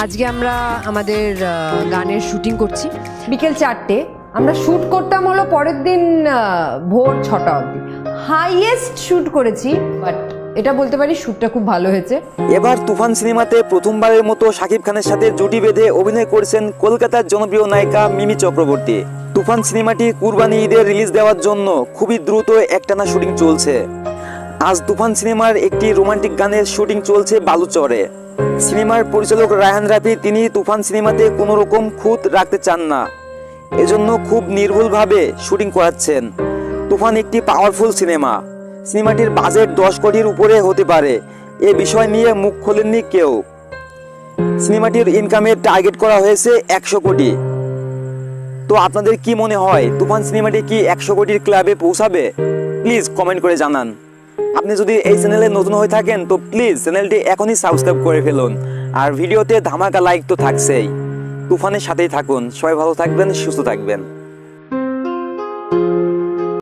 আজকে আমরা আমাদের গানের শুটিং করছি বিকেল 4টে। আমরা শ্যুট করতাম হলো পরের দিন ভোর 6টা অবধি। হাইয়েস্ট শ্যুট করেছি, বাট এটা বলতে পারি শ্যুটটা খুব ভালো হয়েছে। এবার তুফান সিনেমাতে প্রথমবারের মতো শাকিব খানের সাথে জুটি বেঁধে অভিনয় করেছেন কলকাতার জনপ্রিয় নায়িকা মিমি চক্রবর্তী। তুফান সিনেমাটি কুরবানি ঈদে রিলিজ দেওয়ার জন্য খুবই দ্রুত একটানা শুটিং চলছে। আজ তুফান সিনেমার একটি রোমান্টিক গানের শুটিং চলছে বালুচরে। সিনেমার পরিচালক রায়হান রাফি তিনি তুফান সিনেমাতে কোনো রকম খুঁত রাখতে চান না, এজন্য খুব নির্ভুলভাবে শুটিং করাচ্ছেন। তুফান একটি পাওয়ারফুল সিনেমাটির বাজেট 10 কোটির উপরে হতে পারে, এ বিষয় নিয়ে মুখ খোলেননি কেউ। সিনেমাটির ইনকামের টার্গেট করা হয়েছে 100 কোটি। তো আপনাদের কি মনে হয় তুফান সিনেমাটি কি 100 কোটির ক্লাবে পৌঁছাবে? প্লিজ কমেন্ট করে জানান। আপনি যদি এই চ্যানেলে নতুন হয়ে থাকেন তো প্লিজ চ্যানেলটি এখনই সাবস্ক্রাইব করে ফেলুন, আর ভিডিওতে ধামাকা লাইক তো থাকছেই। তুফানের সাথেই থাকুন। সবাই ভালো থাকবেন, সুস্থ থাকবেন।